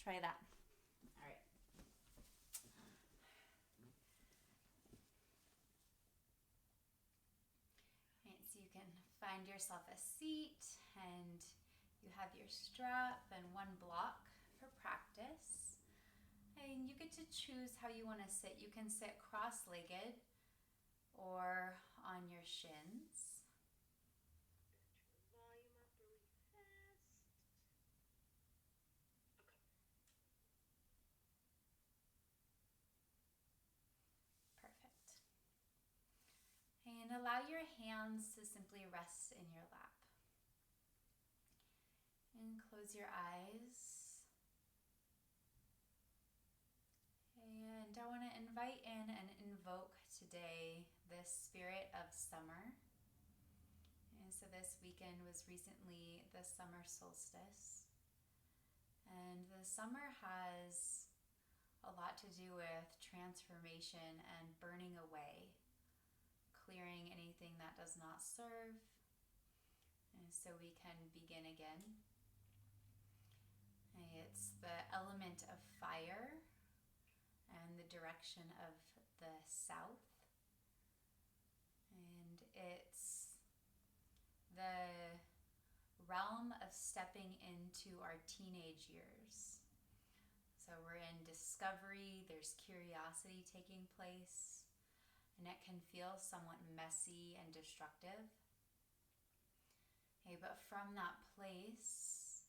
try that. All right. All right, so you can find yourself a seat and you have your strap and one block for practice. And you get to choose how you want to sit. You can sit cross-legged or on your shins. Volume up really fast. Okay. Perfect. And allow your hands to simply rest in your lap. And close your eyes. And I want to invite in and invoke today the spirit of summer. And so this weekend was recently the summer solstice. And the summer has a lot to do with transformation and burning away, clearing anything that does not serve, and so we can begin again. It's the element of fire and the direction of the south, and it's the realm of stepping into our teenage years. So we're in discovery, there's curiosity taking place, and it can feel somewhat messy and destructive. But from that place,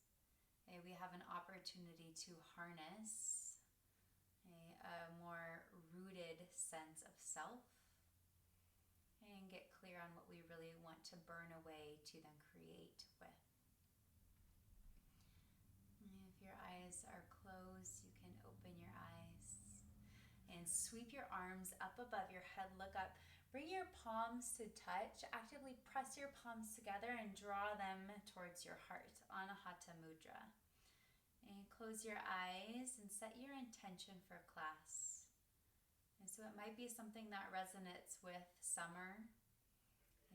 we have an opportunity to harness a more rooted sense of self and get clear on what we really want to burn away to then create with. If your eyes are closed, you can open your eyes and sweep your arms up above your head. Look up. Bring your palms to touch. Actively press your palms together and draw them towards your heart, Anahata Mudra. And close your eyes and set your intention for class. And so it might be something that resonates with summer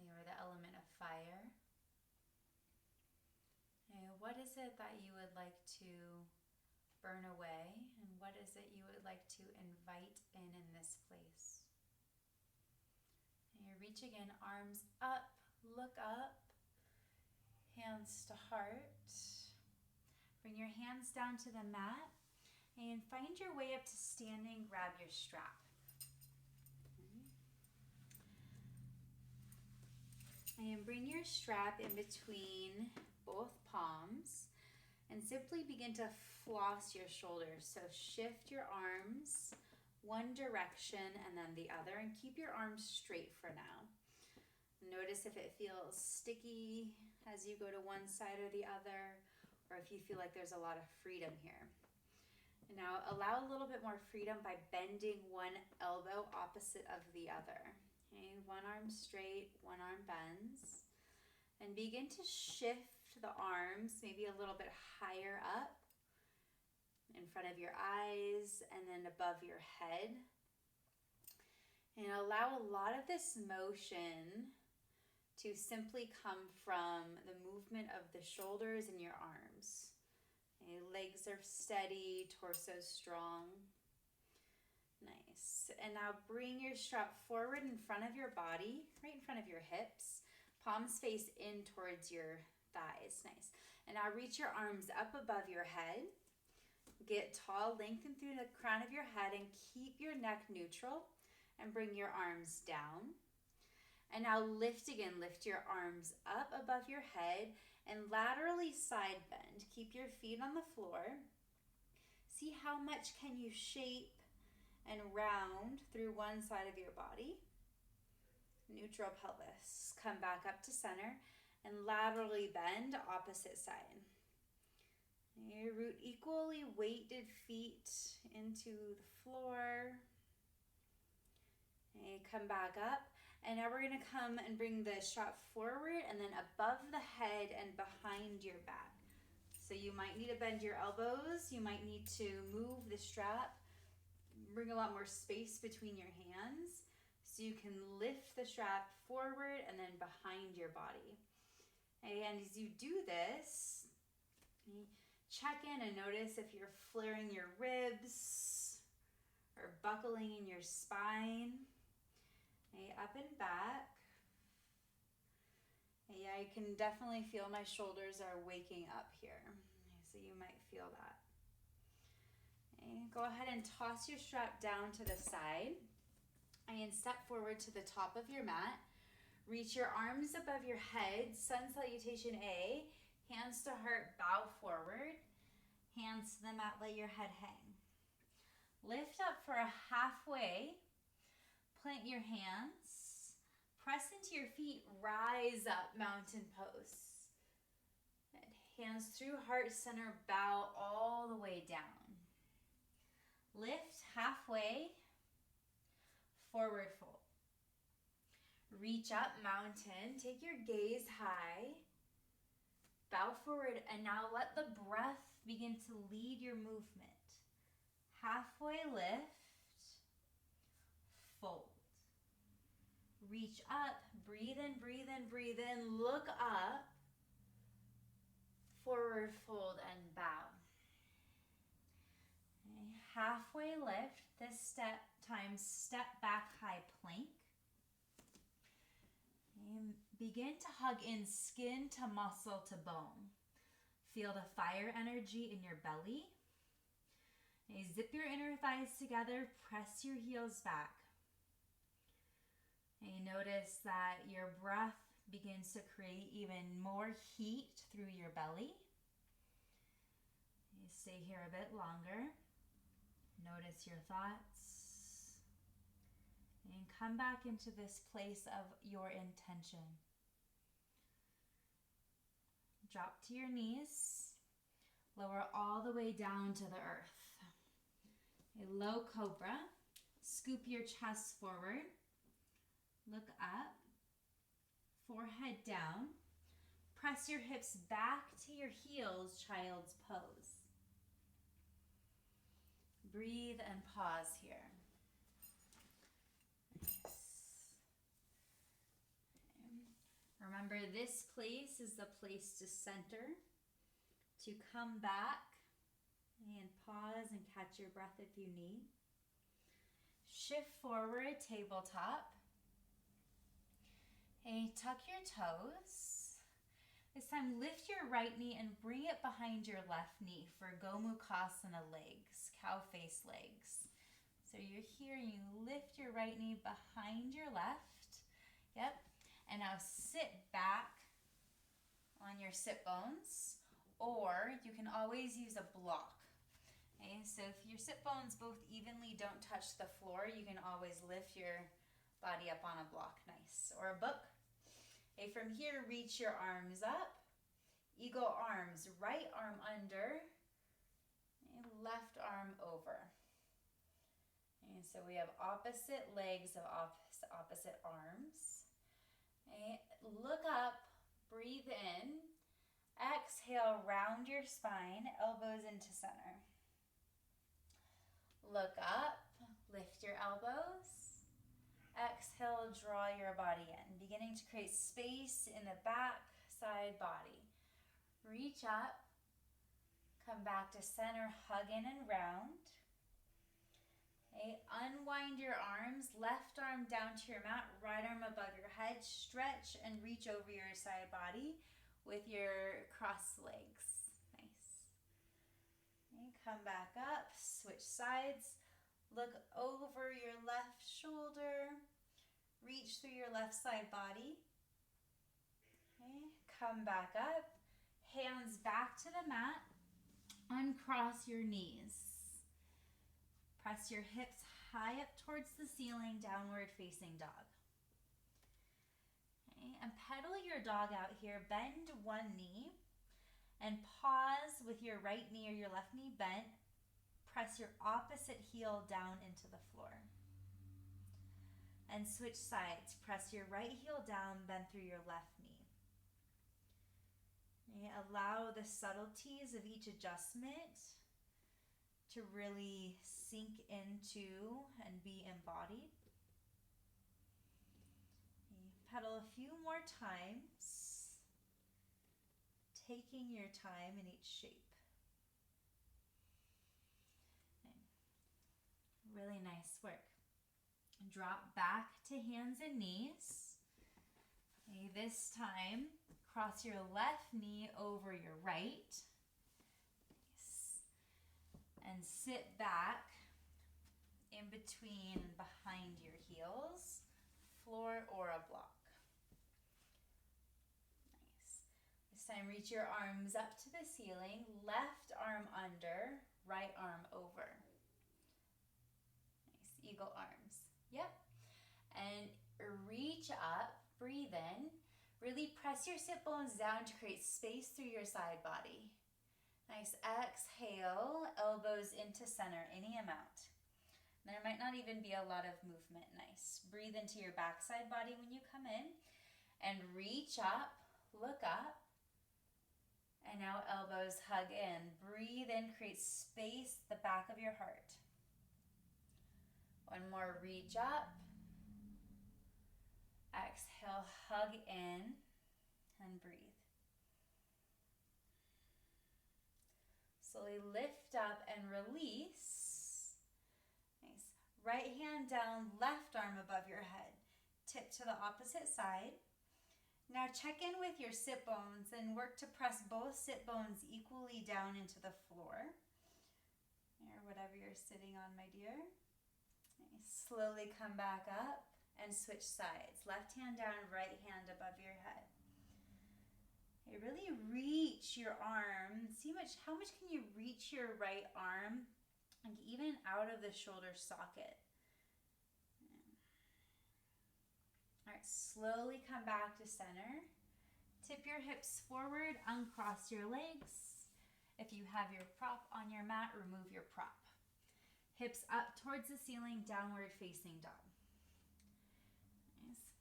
or the element of fire. What is it that you would like to burn away, and what is it you would like to invite in this place? And you're reaching in, arms up, look up, hands to heart. Bring your hands down to the mat and find your way up to standing. Grab your strap. And bring your strap in between both palms and simply begin to floss your shoulders. So shift your arms one direction and then the other, and keep your arms straight for now. Notice if it feels sticky as you go to one side or the other, or if you feel like there's a lot of freedom here. And now allow a little bit more freedom by bending one elbow opposite of the other. Okay, one arm straight, one arm bends. And begin to shift the arms maybe a little bit higher up in front of your eyes and then above your head. And allow a lot of this motion to simply come from the movement of the shoulders and your arms. Okay, legs are steady, torso strong. Nice. And now bring your strap forward in front of your body, right in front of your hips. Palms face in towards your thighs. Nice. And now reach your arms up above your head. Get tall, lengthen through the crown of your head and keep your neck neutral and bring your arms down. And now lift again. Lift your arms up above your head and laterally side bend. Keep your feet on the floor. See how much can you shape and round through one side of your body. Neutral pelvis. Come back up to center and laterally bend opposite side. You root equally weighted feet into the floor. Okay, come back up. And now we're going to come and bring the strap forward and then above the head and behind your back. So you might need to bend your elbows. You might need to move the strap. Bring a lot more space between your hands so you can lift the strap forward and then behind your body. And as you do this, check in and notice if you're flaring your ribs or buckling in your spine. Okay, up and back. Yeah, I can definitely feel my shoulders are waking up here. So you might feel that. Okay, go ahead and toss your strap down to the side and step forward to the top of your mat. Reach your arms above your head, sun salutation A, hands to heart, bow forward, hands to the mat, let your head hang. Lift up for a halfway, plant your hands, press into your feet, rise up, mountain pose. Hands through heart center, bow all the way down. Lift halfway, forward fold. Reach up, mountain, take your gaze high, bow forward, and now let the breath begin to lead your movement. Halfway lift, fold. Reach up, breathe in, breathe in, breathe in, look up, forward fold and bow. Okay. Halfway lift, this time step back high plank. Okay. Begin to hug in skin to muscle to bone. Feel the fire energy in your belly. Okay. Zip your inner thighs together, press your heels back. And notice that your breath begins to create even more heat through your belly. You stay here a bit longer. Notice your thoughts. And come back into this place of your intention. Drop to your knees. Lower all the way down to the earth. A low cobra. Scoop your chest forward. Look up, forehead down. Press your hips back to your heels, child's pose. Breathe and pause here. Nice. Remember, this place is the place to center, to come back and pause and catch your breath if you need. Shift forward, tabletop. Okay, tuck your toes. This time lift your right knee and bring it behind your left knee for Gomukhasana legs, cow face legs. So you're here and you lift your right knee behind your left. Yep. And now sit back on your sit bones, or you can always use a block. Okay, so if your sit bones both evenly don't touch the floor, you can always lift your body up on a block, nice, or a book. Okay, from here, reach your arms up, eagle arms, right arm under, and left arm over. And so we have opposite legs of opposite arms. Okay, look up, breathe in, exhale, round your spine, elbows into center. Look up, lift your elbows. Exhale, draw your body in, beginning to create space in the back side body. Reach up, come back to center, hug in and round. Okay, unwind your arms, left arm down to your mat, right arm above your head, stretch and reach over your side body with your crossed legs. Nice. Okay, come back up, switch sides. Look over your left shoulder, reach through your left side body. Okay, come back up, hands back to the mat, uncross your knees. Press your hips high up towards the ceiling, downward facing dog. Okay, and pedal your dog out here, bend one knee, and pause with your right knee or your left knee bent. Press your opposite heel down into the floor. And switch sides. Press your right heel down, bend through your left knee. Okay, allow the subtleties of each adjustment to really sink into and be embodied. Okay, pedal a few more times, taking your time in each shape. Nice work. Drop back to hands and knees. Okay, this time, cross your left knee over your right. Nice. And sit back in between and behind your heels, floor or a block. Nice. This time, reach your arms up to the ceiling, left arm under, right arm over. Nice, eagle arms. Yep. And reach up, breathe in. Really press your sit bones down to create space through your side body. Nice, exhale, elbows into center, any amount. There might not even be a lot of movement. Nice. Breathe into your backside body when you come in. And reach up, look up. And now elbows hug in. Breathe in, create space at the back of your heart. One more, reach up. Exhale, hug in and breathe. Slowly lift up and release. Nice. Right hand down, left arm above your head. Tip to the opposite side. Now check in with your sit bones and work to press both sit bones equally down into the floor. Or whatever you're sitting on, my dear. Nice. Slowly come back up and switch sides. Left hand down, right hand above your head. Okay, really reach your arm. See how much can you reach your right arm, like even out of the shoulder socket. All right, slowly come back to center. Tip your hips forward, uncross your legs. If you have your prop on your mat, remove your prop. Hips up towards the ceiling, downward facing dog. Nice.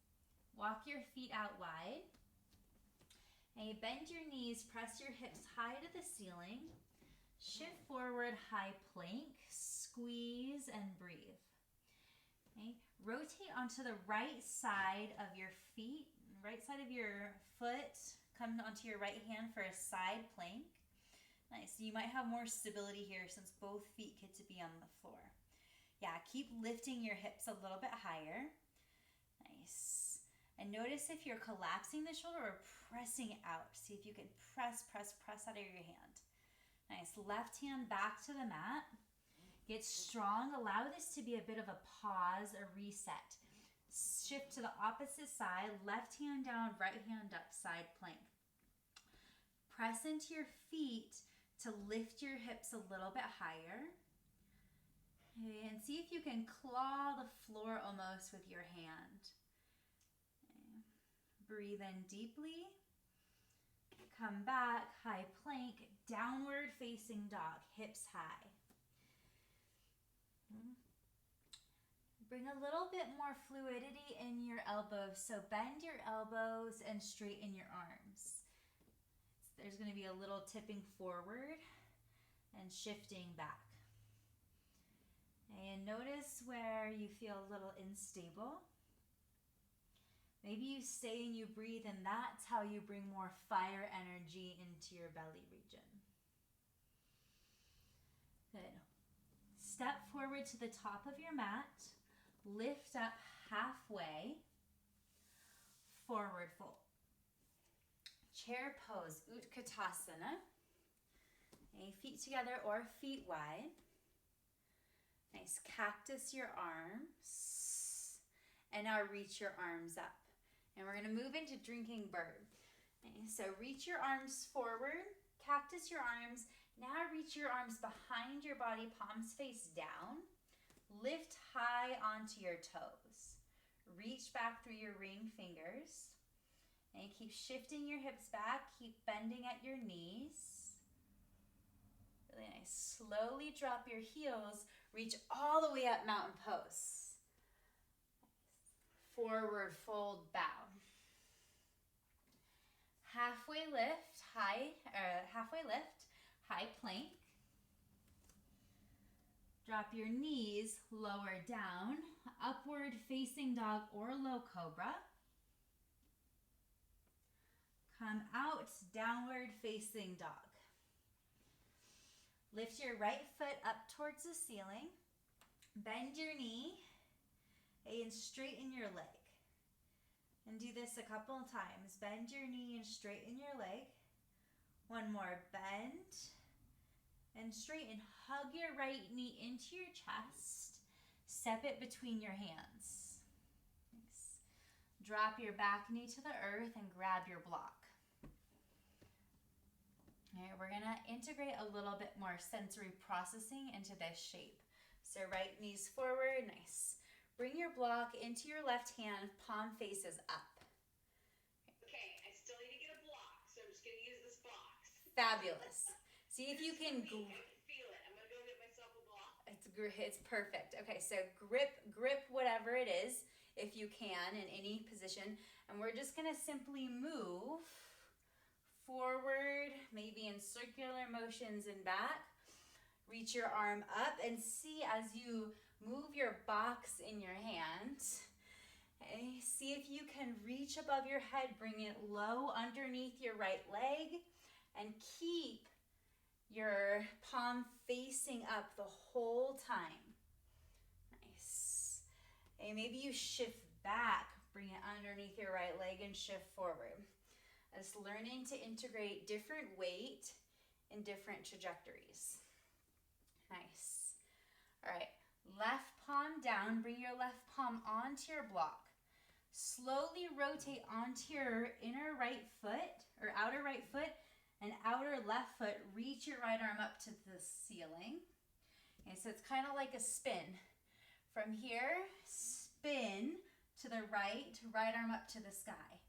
Walk your feet out wide. And you bend your knees, press your hips high to the ceiling. Shift forward, high plank, squeeze and breathe. Okay. Rotate onto the right side of your feet, right side of your foot. Come onto your right hand for a side plank. Nice. You might have more stability here since both feet get to be on the floor. Yeah, keep lifting your hips a little bit higher. Nice. And notice if you're collapsing the shoulder or pressing out. See if you can press out of your hand. Nice. Left hand back to the mat. Get strong. Allow this to be a bit of a pause, a reset. Shift to the opposite side. Left hand down, right hand up, side plank. Press into your feet to lift your hips a little bit higher. Okay, and see if you can claw the floor almost with your hand. Okay. Breathe in deeply. Come back, high plank, downward facing dog, hips high. Bring a little bit more fluidity in your elbows. So bend your elbows and straighten your arms. There's going to be a little tipping forward and shifting back. And notice where you feel a little unstable. Maybe you stay and you breathe, and that's how you bring more fire energy into your belly region. Good. Step forward to the top of your mat. Lift up halfway. Forward fold. Chair pose, Utkatasana. Okay, feet together or feet wide. Nice. Cactus your arms. And now reach your arms up. And we're going to move into drinking bird. Okay, so reach your arms forward. Cactus your arms. Now reach your arms behind your body, palms face down. Lift high onto your toes. Reach back through your ring fingers. And keep shifting your hips back. Keep bending at your knees. Really nice. Slowly drop your heels. Reach all the way up, mountain pose. Forward fold, bow. Halfway lift, high plank. Drop your knees lower down, upward facing dog or low cobra. Come out, downward facing dog. Lift your right foot up towards the ceiling. Bend your knee and straighten your leg. And do this a couple of times. Bend your knee and straighten your leg. One more. Bend and straighten. Hug your right knee into your chest. Step it between your hands. Nice. Drop your back knee to the earth and grab your block. All right, we're gonna integrate a little bit more sensory processing into this shape. So right knee's forward, nice. Bring your block into your left hand, palm faces up. Okay, I still need to get a block, so I'm just gonna use this box. Fabulous. See if you can. I can feel it. I'm gonna go get myself a block. It's perfect. Okay, so grip whatever it is, if you can, in any position, and we're just gonna simply move forward, maybe in circular motions and back. Reach your arm up and see as you move your box in your hand. Okay, see if you can reach above your head, bring it low underneath your right leg, and keep your palm facing up the whole time. Nice. And maybe you shift back, bring it underneath your right leg and shift forward. As learning to integrate different weight in different trajectories. Nice. All right, left palm down, bring your left palm onto your block. Slowly rotate onto your inner right foot or outer right foot and outer left foot. Reach your right arm up to the ceiling. Okay, so it's kind of like a spin. From here, spin to the right arm up to the sky.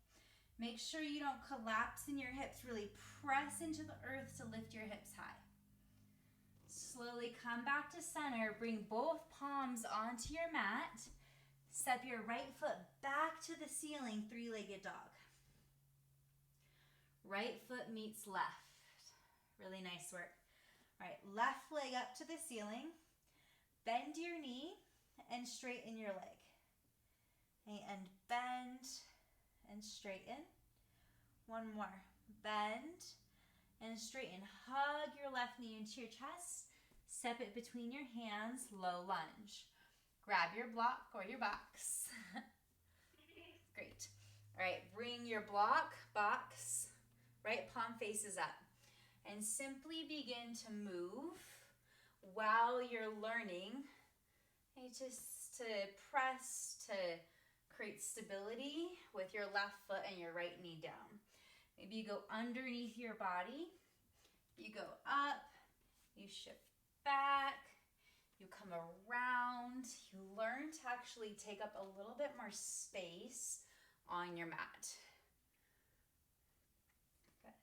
Make sure you don't collapse in your hips. Really press into the earth to lift your hips high. Slowly come back to center. Bring both palms onto your mat. Step your right foot back to the ceiling, three-legged dog. Right foot meets left. Really nice work. All right, left leg up to the ceiling. Bend your knee and straighten your leg. Okay, and bend and straighten. One more. Bend and straighten. Hug your left knee into your chest. Step it between your hands. Low lunge. Grab your block or your box. Great. All right, bring your block, box, right palm faces up. And simply begin to move while you're learning. Okay, just to press to create stability with your left foot and your right knee down. Maybe you go underneath your body. You go up. You shift back. You come around. You learn to actually take up a little bit more space on your mat. Good.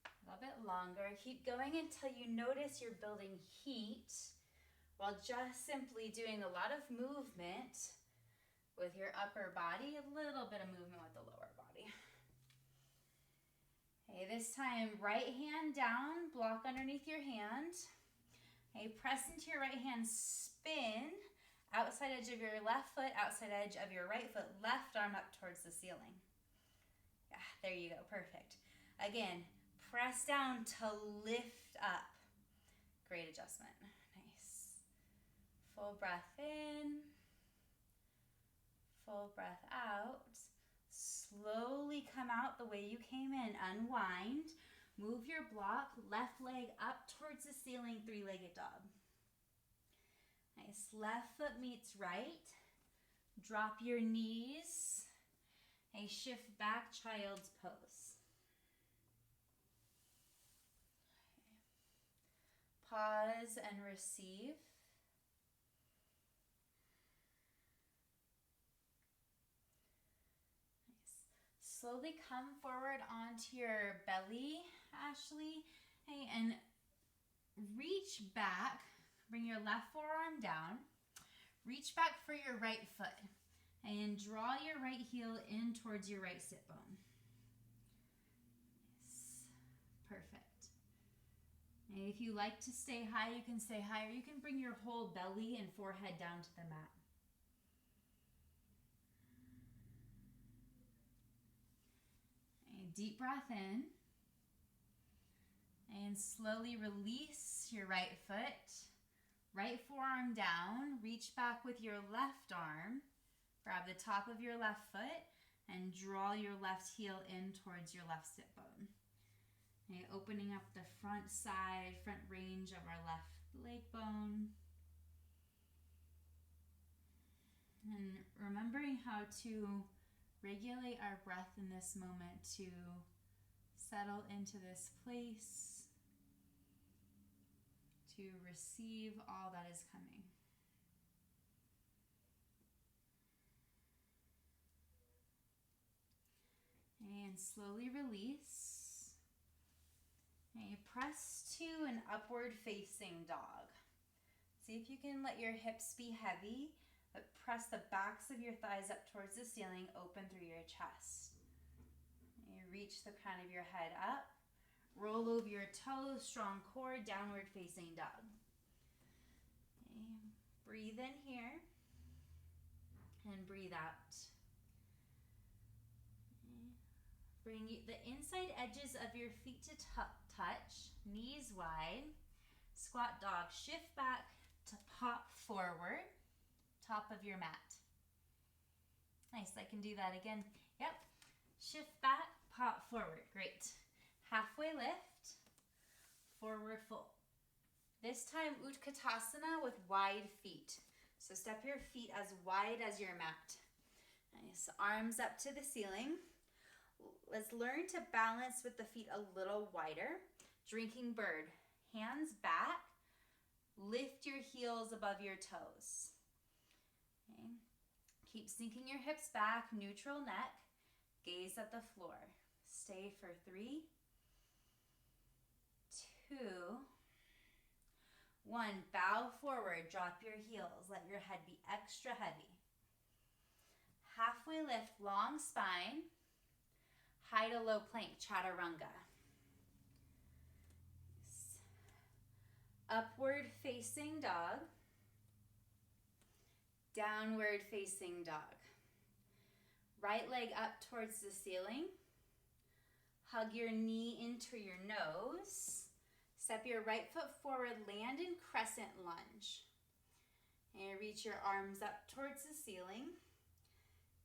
A little bit longer. Keep going until you notice you're building heat while just simply doing a lot of movement with your upper body, a little bit of movement with the lower body. Okay, this time, right hand down, block underneath your hand. Okay, press into your right hand, spin, outside edge of your left foot, outside edge of your right foot, left arm up towards the ceiling. Yeah, there you go, perfect. Again, press down to lift up. Great adjustment, nice. Full breath in, full breath out. Slowly come out the way you came in, unwind. Move your block, left leg up towards the ceiling, three-legged dog. Nice, left foot meets right. Drop your knees. A shift back, child's pose. Pause and receive. Slowly come forward onto your belly, Ashley, okay, and reach back. Bring your left forearm down. Reach back for your right foot and draw your right heel in towards your right sit bone. Yes. Perfect. And if you like to stay high, you can stay higher. You can bring your whole belly and forehead down to the mat. Deep breath in and slowly release your right foot. Right forearm down, reach back with your left arm, grab the top of your left foot, and draw your left heel in towards your left sit bone. Okay, opening up the front side, front range of our left leg bone. And remembering how to regulate our breath in this moment to settle into this place, to receive all that is coming. And slowly release. Okay, press to an upward facing dog. See if you can let your hips be heavy, but press the backs of your thighs up towards the ceiling, open through your chest. You reach the crown of your head up, roll over your toes, strong core, downward facing dog. Okay. Breathe in here and breathe out. Okay. Bring the inside edges of your feet to touch, knees wide. Squat dog, shift back to pop forward, top of your mat. Nice, I can do that again. Yep, shift back, pop forward, great. Halfway lift, forward fold. This time Utkatasana with wide feet. So step your feet as wide as your mat. Nice, arms up to the ceiling. Let's learn to balance with the feet a little wider. Drinking bird, hands back. Lift your heels above your toes. Okay. Keep sinking your hips back, neutral neck. Gaze at the floor. Stay for 3, 2, 1. Bow forward, drop your heels. Let your head be extra heavy. Halfway lift, long spine. High to low plank, chaturanga. Upward facing dog, downward facing dog. Right leg up towards the ceiling. Hug your knee into your nose. Step your right foot forward, land in crescent lunge. And reach your arms up towards the ceiling.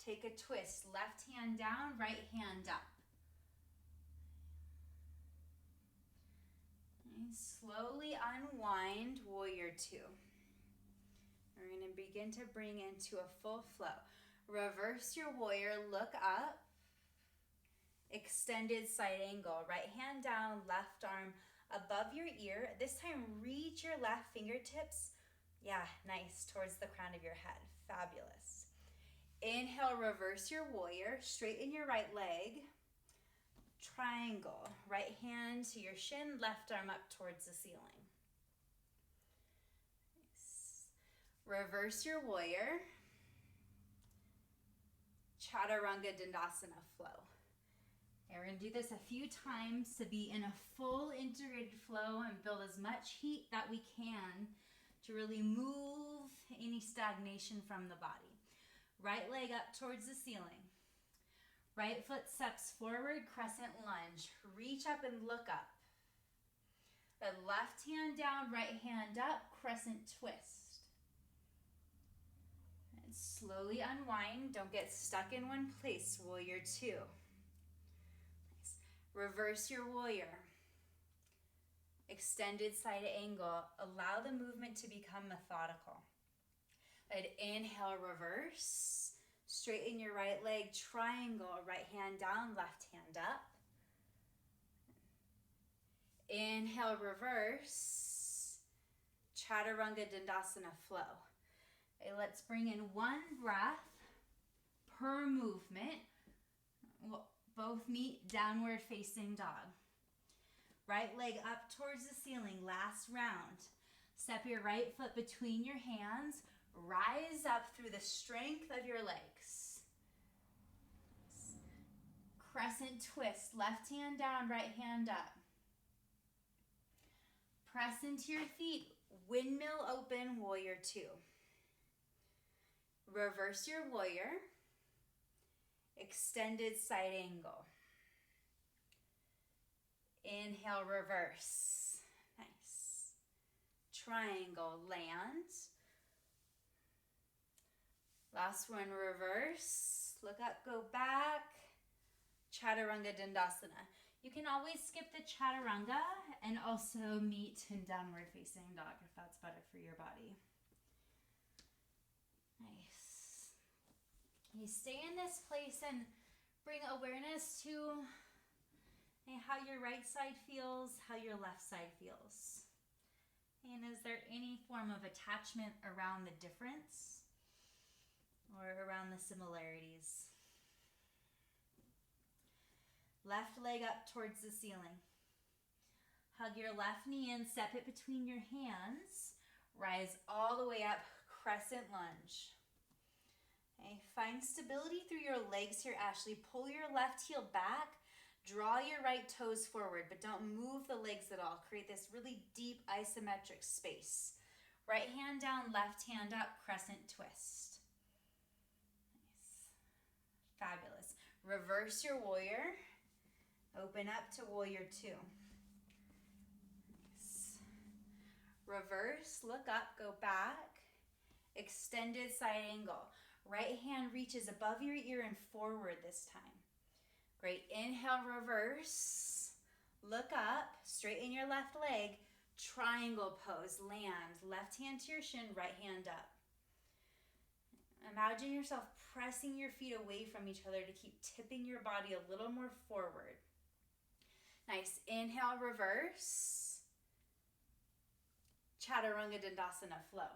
Take a twist, left hand down, right hand up. Slowly unwind warrior 2. We're going to begin to bring into a full flow. Reverse your warrior, look up. Extended side angle, right hand down, left arm above your ear. This time reach your left fingertips, nice, towards the crown of your head. Fabulous. Inhale, reverse your warrior, straighten your right leg. Triangle, right hand to your shin, left arm up towards the ceiling. Nice. Reverse your warrior. Chaturanga Dandasana flow. And we're going to do this a few times to be in a full integrated flow and build as much heat that we can to really move any stagnation from the body. Right leg up towards the ceiling. Right foot steps forward, crescent lunge. Reach up and look up. The left hand down, right hand up, crescent twist. And slowly unwind. Don't get stuck in one place. Warrior 2. Nice. Reverse your warrior. Extended side angle. Allow the movement to become methodical. And inhale, reverse. Straighten your right leg, triangle, right hand down, left hand up. Inhale, reverse. Chaturanga Dandasana flow. Okay, let's bring in 1 breath per movement. Both meet downward facing dog. Right leg up towards the ceiling, last round. Step your right foot between your hands. Rise up through the strength of your legs. Crescent twist, left hand down, right hand up. Press into your feet, windmill open, warrior 2. Reverse your warrior. Extended side angle. Inhale, reverse. Nice. triangle, land. Last one, reverse. Look up, go back. Chaturanga Dandasana. You can always skip the chaturanga and also meet in downward facing dog if that's better for your body. Nice. You stay in this place and bring awareness to how your right side feels, how your left side feels. And is there any form of attachment around the difference or around the similarities? Left leg up towards the ceiling. Hug your left knee in, step it between your hands. Rise all the way up, crescent lunge. Okay, find stability through your legs here, Ashley. Pull your left heel back. Draw your right toes forward, but don't move the legs at all. Create this really deep isometric space. Right hand down, left hand up, crescent twist. Nice. Fabulous. Reverse your warrior. Open up to warrior two. Nice. Reverse, look up, go back. Extended side angle. Right hand reaches above your ear and forward this time. Great. Inhale, reverse. Look up, straighten your left leg. Triangle pose, land. Left hand to your shin, right hand up. Imagine yourself pressing your feet away from each other to keep tipping your body a little more forward. Nice. Inhale, reverse. Chaturanga Dandasana flow.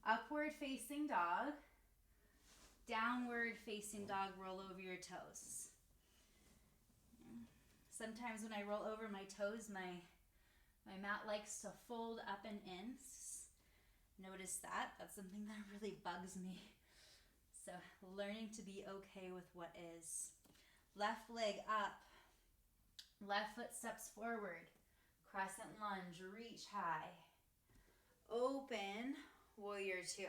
Upward facing dog. Downward facing dog, roll over your toes. Sometimes when I roll over my toes, my mat likes to fold up and in. Notice that. That's something that really bugs me. So learning to be okay with what is. Left leg up. Left foot steps forward. Crescent lunge, reach high. Open, warrior two.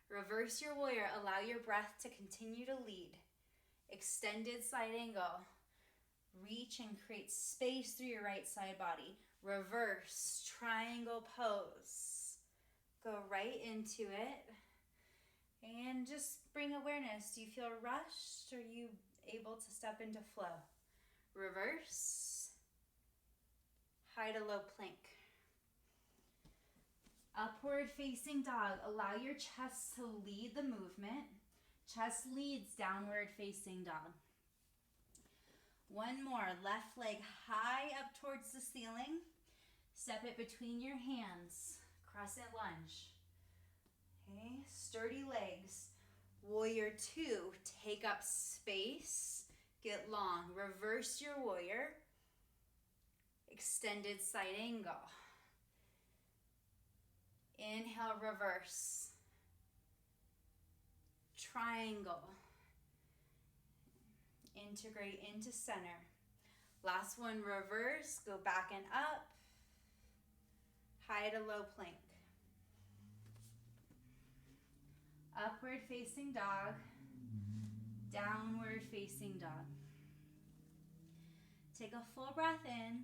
Reverse your warrior, allow your breath to continue to lead. Extended side angle. Reach and create space through your right side body. Reverse, triangle pose. Go right into it. And just bring awareness. Do you feel rushed? Or are you able to step into flow? Reverse. High to low plank. Upward facing dog. Allow your chest to lead the movement. Chest leads downward facing dog. One more. Left leg high up towards the ceiling. Step it between your hands. Crescent lunge. Okay, sturdy legs. Warrior two. Take up space. Get long. Reverse your warrior. Extended side angle. Inhale, reverse. Triangle. Integrate into center. Last one, reverse. Go back and up. High to low plank. Upward facing dog. Downward facing dog. Take a full breath in.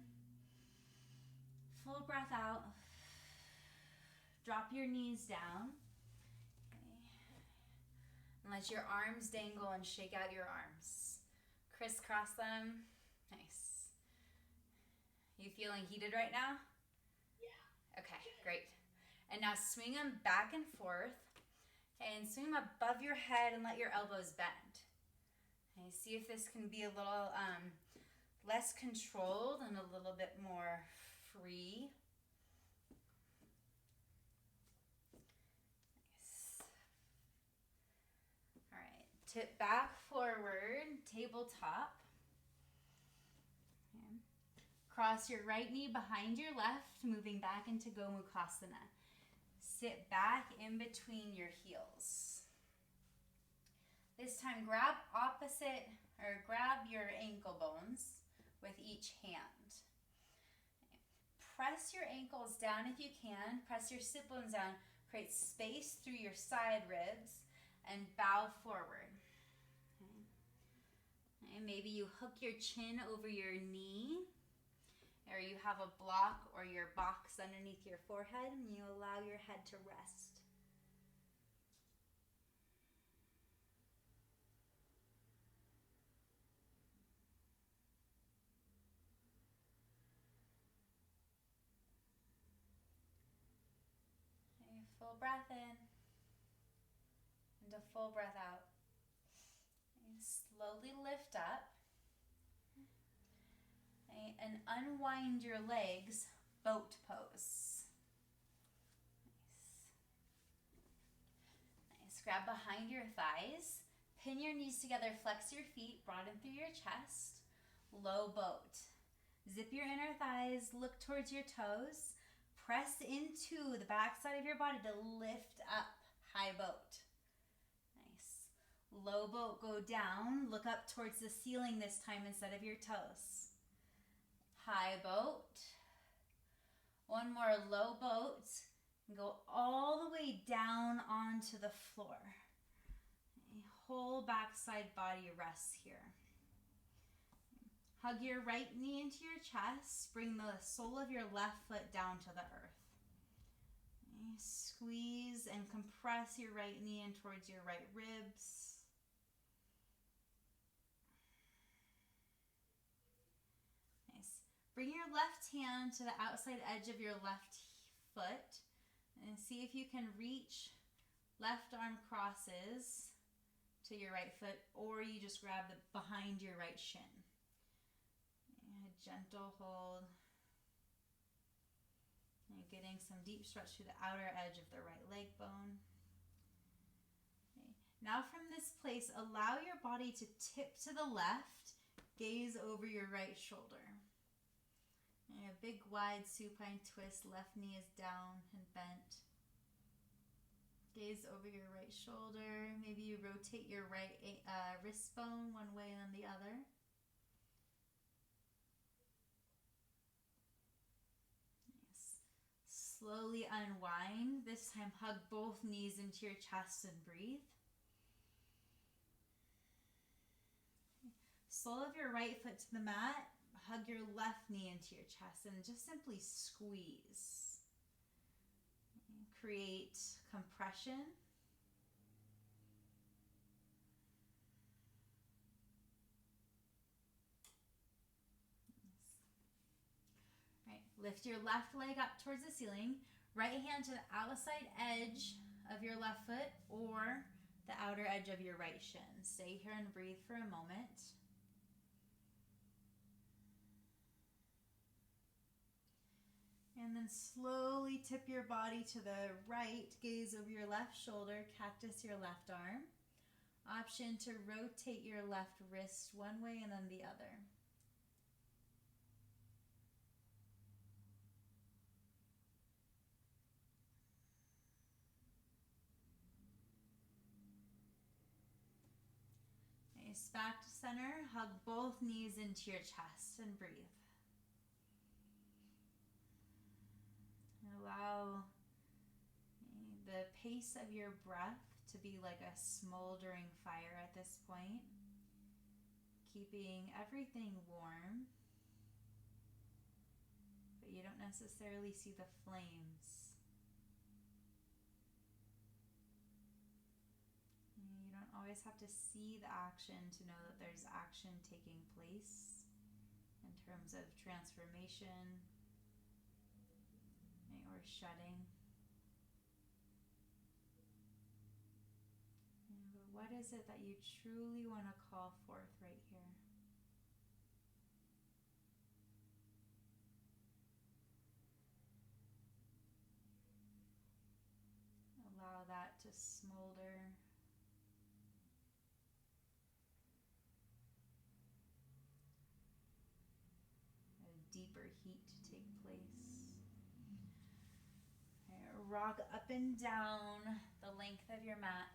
Full breath out. Drop your knees down. Okay. And let your arms dangle and shake out your arms. Crisscross them. Nice. You feeling heated right now? Yeah. Okay, great. And now swing them back and forth. And swing them above your head and let your elbows bend. Okay, see if this can be a little less controlled and a little bit more free. Nice. All right, tip back forward, tabletop. Okay. Cross your right knee behind your left, moving back into Gomukhasana. Sit back in between your heels. This time grab your ankle bones with each hand. Press your ankles down if you can. Press your sit bones down. Create space through your side ribs and bow forward. Okay. Maybe you hook your chin over your knee, or you have a block or your box underneath your forehead, and you allow your head to rest. Okay, full breath in and a full breath out. Okay, slowly lift up. Okay, and unwind your legs, boat pose. Nice. Grab behind your thighs. Pin your knees together, flex your feet, broaden through your chest. Low boat. Zip your inner thighs, look towards your toes. Press into the backside of your body to lift up, high boat. Nice. Low boat, go down, look up towards the ceiling this time instead of your toes. High boat. One more low boat. And go all the way down onto the floor. Okay, whole backside body rests here. Hug your right knee into your chest. Bring the sole of your left foot down to the earth. Okay, squeeze and compress your right knee in towards your right ribs. Nice. Bring your left hand to the outside edge of your left foot and see if you can reach left arm crosses to your right foot, or you just grab the behind your right shin. A gentle hold. And you're getting some deep stretch through the outer edge of the right leg bone. Okay. Now from this place, allow your body to tip to the left, gaze over your right shoulder. And a big wide supine twist, left knee is down and bent. Gaze over your right shoulder. Maybe you rotate your right wrist bone one way and then the other. Nice. Slowly unwind. This time hug both knees into your chest and breathe. Sole of your right foot to the mat. Hug your left knee into your chest and just simply squeeze. Create compression. Right. Lift your left leg up towards the ceiling. Right hand to the outside edge of your left foot or the outer edge of your right shin. Stay here and breathe for a moment. And then slowly tip your body to the right, gaze over your left shoulder, cactus your left arm. Option to rotate your left wrist one way and then the other. Nice. Back to center, hug both knees into your chest and breathe. Allow the pace of your breath to be like a smoldering fire at this point, keeping everything warm, but you don't necessarily see the flames. You don't always have to see the action to know that there's action taking place in terms of transformation or shedding. But what is it that you truly want to call forth right here? Allow that to smolder. A deeper heat to take place. Rock up and down the length of your mat.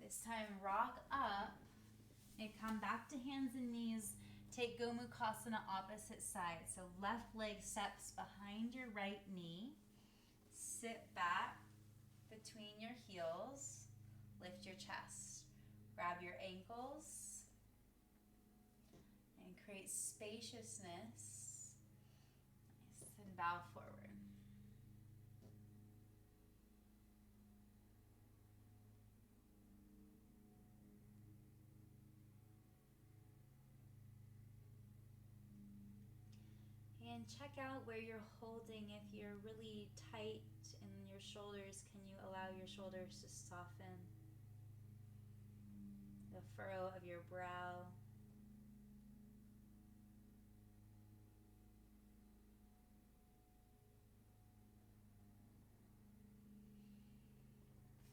This time rock up and come back to hands and knees. Take Gomukhasana opposite side. So left leg steps behind your right knee. Sit back between your heels. Lift your chest. Grab your ankles and create spaciousness bow forward. And check out where you're holding. If you're really tight in your shoulders, can you allow your shoulders to soften? The furrow of your brow.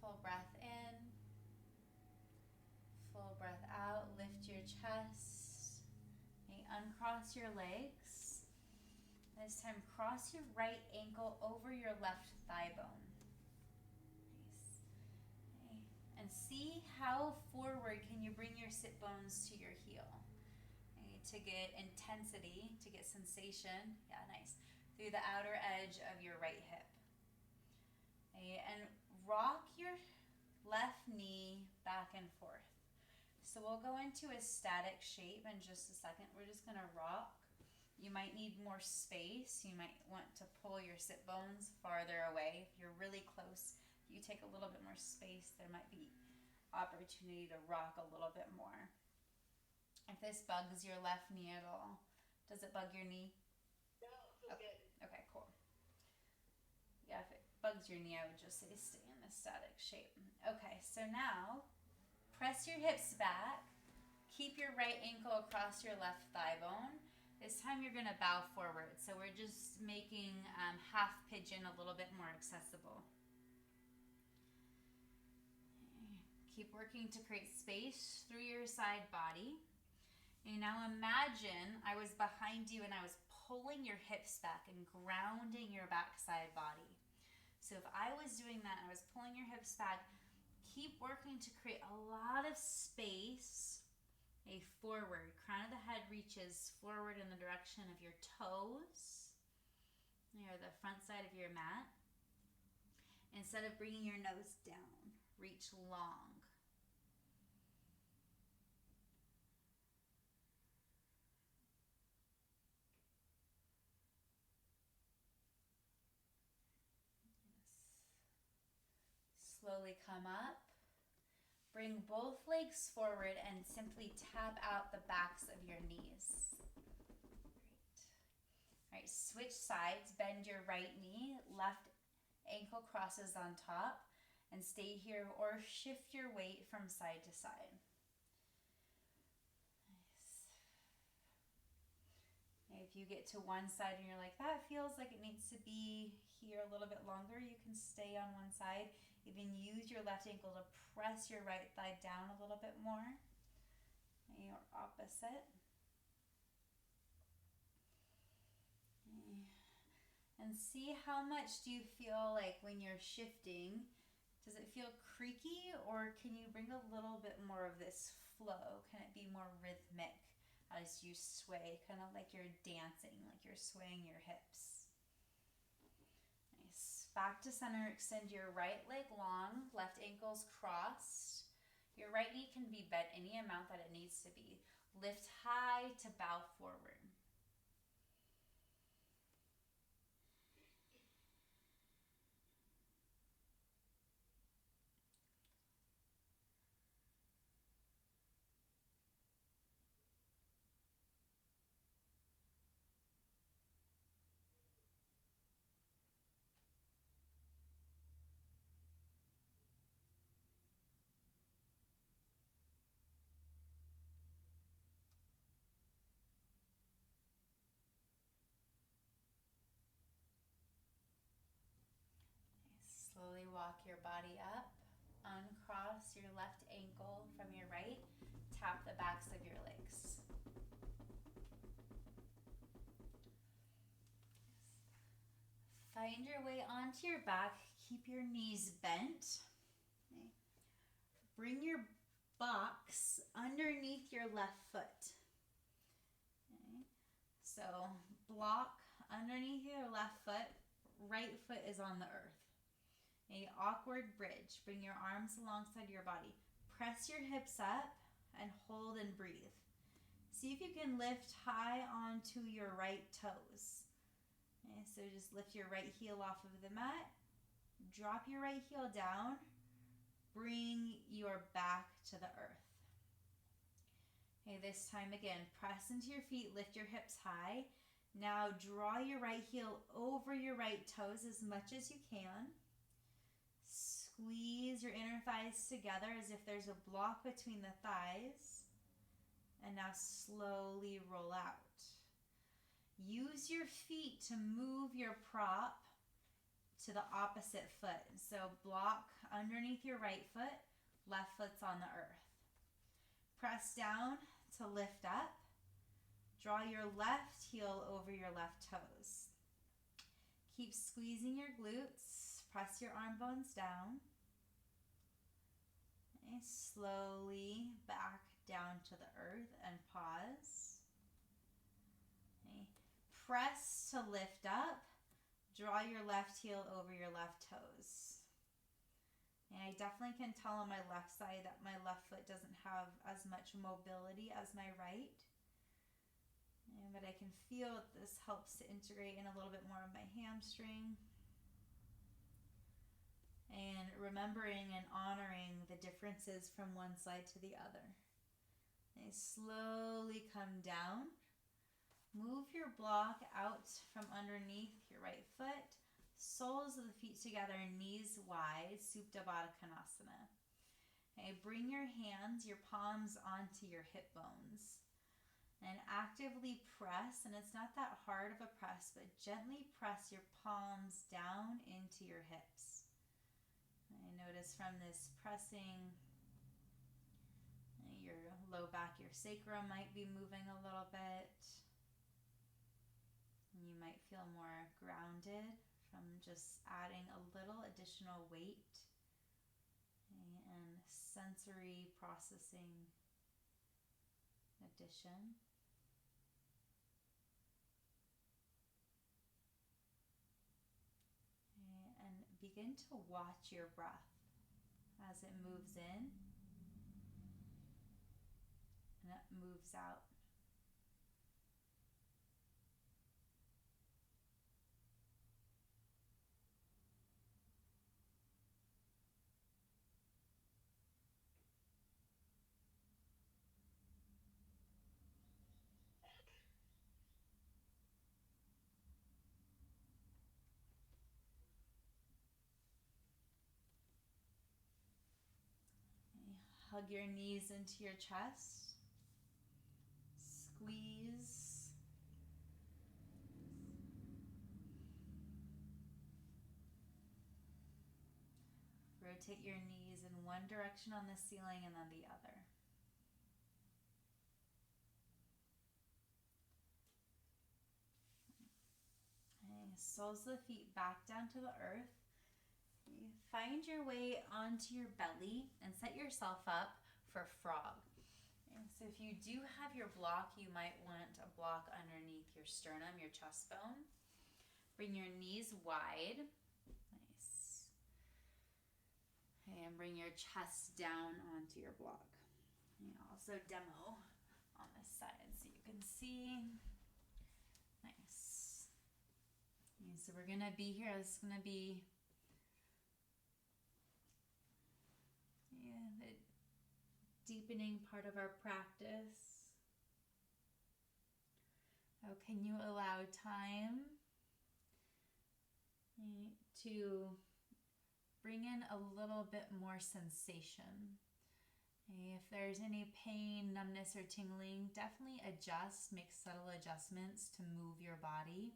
Full breath in. Full breath out. Lift your chest. Okay, uncross your legs. This time, cross your right ankle over your left thigh bone. Nice. Okay. And see how forward can you bring your sit bones to your heel. Okay. To get intensity, to get sensation. Yeah, nice. Through the outer edge of your right hip. Okay. And rock your left knee back and forth. So we'll go into a static shape in just a second. We're just going to rock. You might need more space. You might want to pull your sit bones farther away. If you're really close, you take a little bit more space, there might be opportunity to rock a little bit more. If this bugs your left knee at all, does it bug your knee? No, it feels good. Okay, cool. Yeah, if it bugs your knee, I would just say stay in the static shape. Okay, so now press your hips back. Keep your right ankle across your left thigh bone. This time you're going to bow forward. So we're just making half pigeon a little bit more accessible. Okay. Keep working to create space through your side body. And now imagine I was behind you and I was pulling your hips back and grounding your backside body. So if I was doing that and I was pulling your hips back, keep working to create a lot of space. Forward. Crown of the head reaches forward in the direction of your toes, or the front side of your mat. Instead of bringing your nose down, reach long. Slowly come up. Bring both legs forward and simply tap out the backs of your knees. Great. All right, switch sides. Bend your right knee. Left ankle crosses on top. And stay here or shift your weight from side to side. Nice. Okay, if you get to one side and you're like, that feels like it needs to be here a little bit longer, you can stay on one side. Even use your left ankle to press your right thigh down a little bit more. Okay, or opposite. Okay. And see how much do you feel like when you're shifting. Does it feel creaky, or can you bring a little bit more of this flow? Can it be more rhythmic as you sway, kind of like you're dancing, like you're swaying your hips? Nice. Back to center, extend your right leg long, left ankle's crossed. Your right knee can be bent any amount that it needs to be. Lift high to bow forward. Slowly walk your body up. Uncross your left ankle from your right. Tap the backs of your legs. Find your way onto your back. Keep your knees bent. Okay. Bring your box underneath your left foot. Okay. So block underneath your left foot. Right foot is on the earth. A awkward bridge. Bring your arms alongside your body. Press your hips up and hold and breathe. See if you can lift high onto your right toes. Okay, so just lift your right heel off of the mat. Drop your right heel down. Bring your back to the earth. Okay, this time again, press into your feet, lift your hips high. Now draw your right heel over your right toes as much as you can. Squeeze your inner thighs together as if there's a block between the thighs. And now slowly roll out. Use your feet to move your prop to the opposite foot. So block underneath your right foot, left foot's on the earth. Press down to lift up. Draw your left heel over your left toes. Keep squeezing your glutes. Press your arm bones down. Okay, slowly back down to the earth and pause. Okay. Press to lift up. Draw your left heel over your left toes. And I definitely can tell on my left side that my left foot doesn't have as much mobility as my right. But I can feel that this helps to integrate in a little bit more of my hamstring. And remembering and honoring the differences from one side to the other. And slowly come down. Move your block out from underneath your right foot. Soles of the feet together, knees wide, Supta Baddha Konasana. Okay, bring your hands, your palms onto your hip bones. And actively press, and it's not that hard of a press, but gently press your palms down into your hips. I notice from this pressing, your low back, your sacrum might be moving a little bit. You might feel more grounded from just adding a little additional weight and sensory processing addition. And begin to watch your breath as it moves in and it moves out. Hug your knees into your chest. Squeeze. Rotate your knees in one direction on the ceiling and then the other. Okay, soles of the feet back down to the earth. Find your way onto your belly and set yourself up for frog. And so if you do have your block, you might want a block underneath your sternum, your chest bone. Bring your knees wide. Nice. And bring your chest down onto your block. And also demo on this side so you can see. Nice. And so we're going to be here. This is going to be the deepening part of our practice. Oh, can you allow time to bring in a little bit more sensation? If there's any pain, numbness, or tingling, definitely adjust, make subtle adjustments to move your body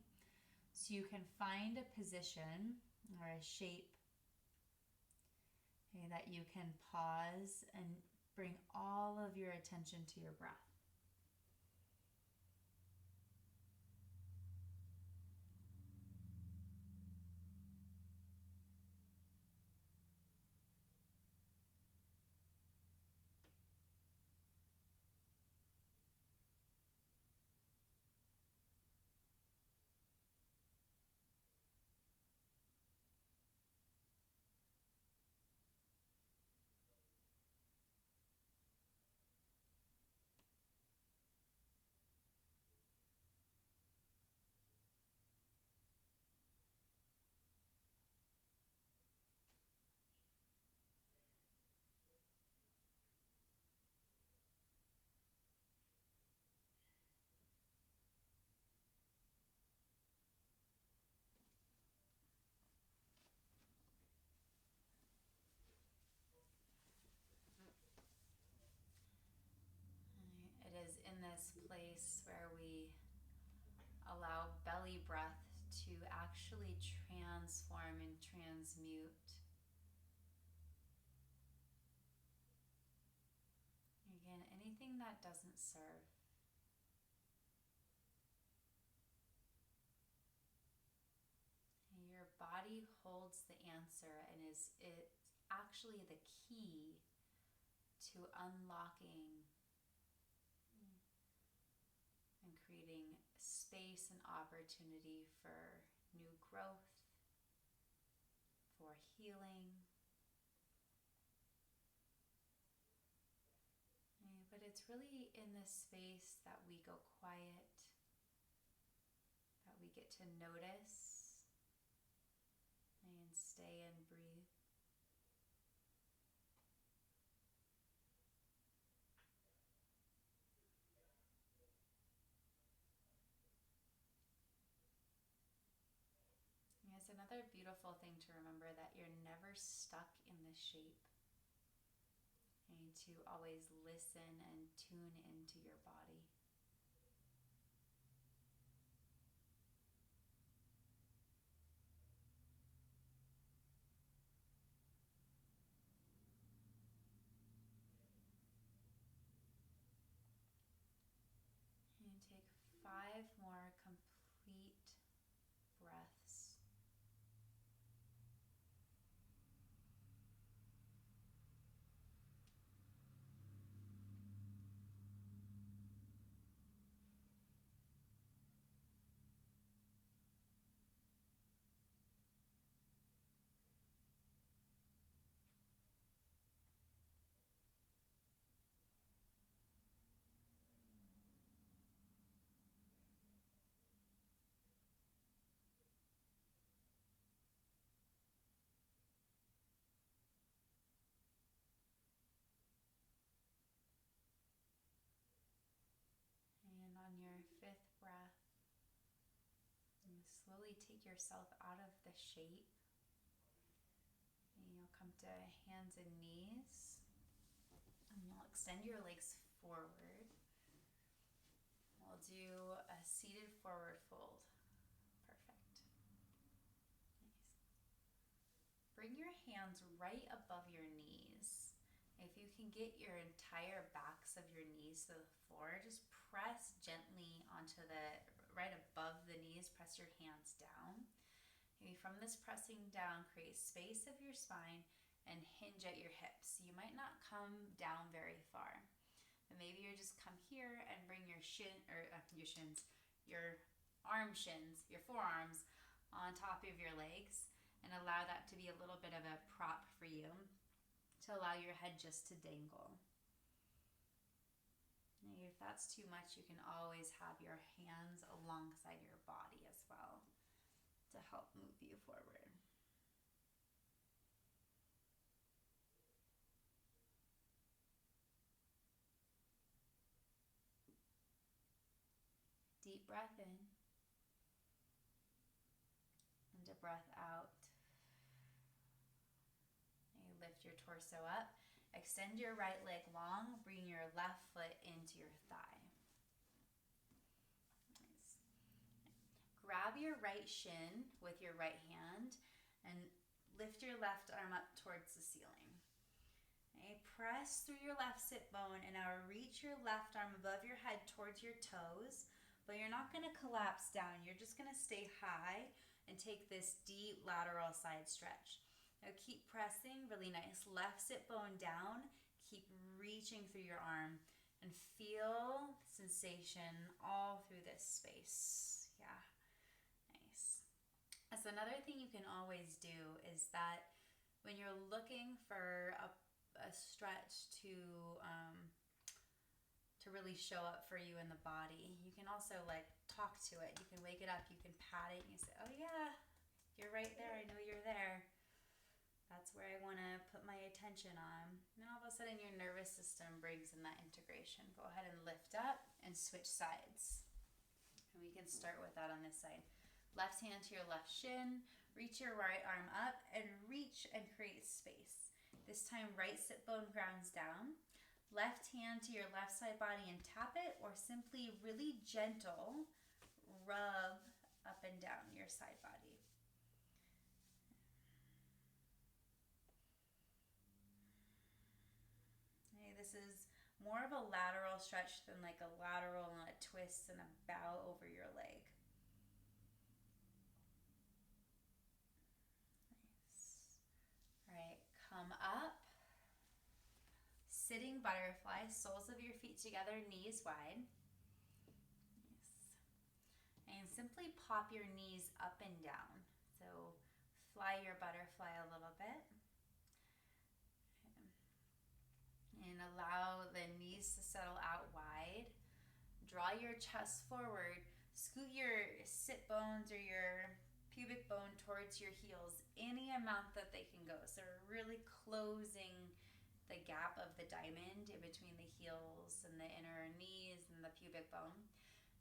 so you can find a position or a shape that you can pause and bring all of your attention to your breath. this place where we allow belly breath to actually transform and transmute. Again, anything that doesn't serve. And your body holds the answer and it's actually the key to unlocking and creating space and opportunity for new growth, for healing. But it's really in this space that we go quiet, that we get to notice and stay and breathe. And it's another beautiful thing to remember that you're never stuck in this shape. And to always listen and tune into your body. And take 5 more complete breaths. And on your 5th breath, you slowly take yourself out of the shape. And you'll come to hands and knees. And you'll extend your legs forward. We'll do a seated forward fold. Perfect. Nice. Bring your hands right above your knees. If you can get your entire backs of your knees to the floor, just press gently onto right above the knees, press your hands down. Maybe from this pressing down, create space of your spine and hinge at your hips. You might not come down very far, but maybe you just come here and bring your your arm shins, your forearms on top of your legs and allow that to be a little bit of a prop for you to allow your head just to dangle. And if that's too much, you can always have your hands alongside your body as well to help move you forward. Deep breath in and a breath out. And you lift your torso up. Extend your right leg long. Bring your left foot into your thigh. Nice. Grab your right shin with your right hand and lift your left arm up towards the ceiling. Okay. Press through your left sit bone and now reach your left arm above your head towards your toes, but you're not going to collapse down. You're just going to stay high and take this deep lateral side stretch. Now keep pressing, really nice. Left sit bone down. Keep reaching through your arm and feel sensation all through this space. Yeah, nice. So another thing you can always do is that when you're looking for a stretch to really show up for you in the body, you can also like talk to it. You can wake it up, you can pat it, and you say, oh yeah, you're right there, I know you're there. That's where I want to put my attention on. And then all of a sudden your nervous system brings in that integration. Go ahead and lift up and switch sides. And we can start with that on this side. Left hand to your left shin, reach your right arm up and reach and create space. This time right sit bone grounds down. left hand to your left side body and tap it, or simply really gentle rub up and down your side body. Okay, this is more of a lateral stretch than like a lateral and a twist and a bow over your leg. Nice. All right, come up. Sitting butterfly, soles of your feet together, knees wide. Nice. And simply pop your knees up and down. So fly your butterfly a little bit. And allow the knees to settle out wide. Draw your chest forward. Scoot your sit bones or your pubic bone towards your heels any amount that they can go. So we're really closing the gap of the diamond in between the heels and the inner knees and the pubic bone.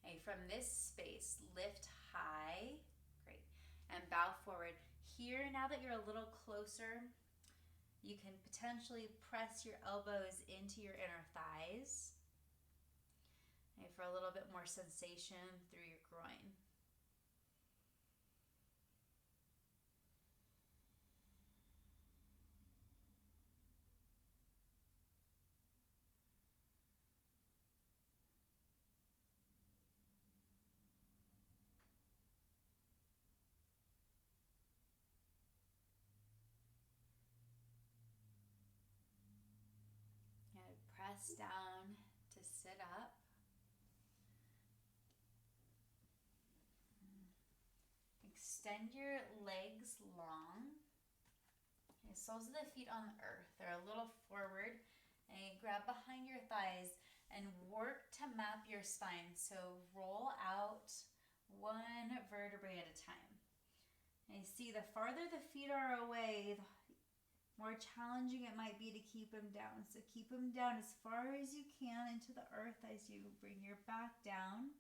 Okay, from this space, lift high. Great. And bow forward. Here, now that you're a little closer, you can potentially press your elbows into your inner thighs, okay, for a little bit more sensation through your groin. Press down to sit up. Extend your legs long. Okay, soles of the feet on the earth. They're a little forward. And grab behind your thighs and work to map your spine. So roll out one vertebrae at a time. And you see, the farther the feet are away, the more challenging it might be to keep them down. So keep them down as far as you can into the earth as you bring your back down.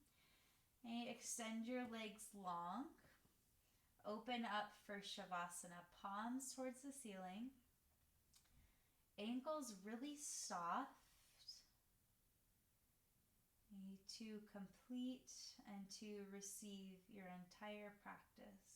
And extend your legs long. Open up for Shavasana. Palms towards the ceiling. Ankles really soft. To complete and to receive your entire practice.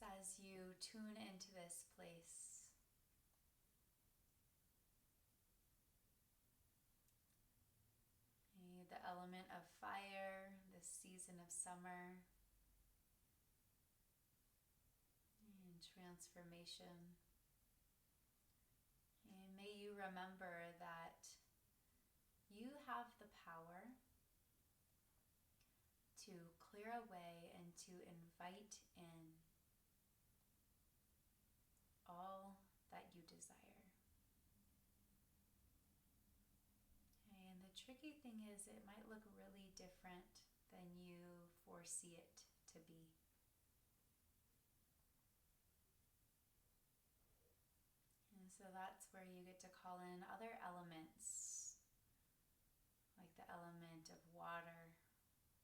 As you tune into this place, the element of fire, the season of summer, and transformation. And may you remember that you have the power to clear away and to invite in all that you desire. And the tricky thing is, it might look really different than you foresee it to be. And so that's where you get to call in other elements, like the element of water,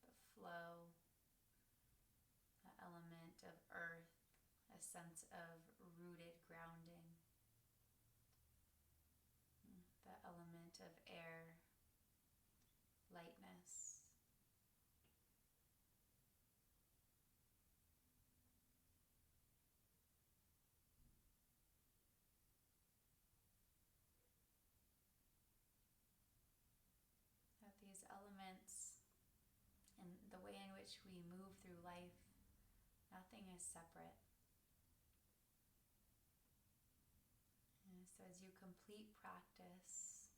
the flow, the element of earth, a sense of rooted grounding, the element of air, lightness. That these elements and the way in which we move through life, nothing is separate. And so as you complete practice,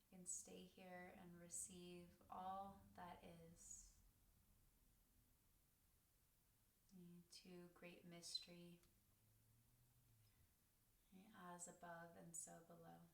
you can stay here and receive all that is. To great mystery, as above and so below.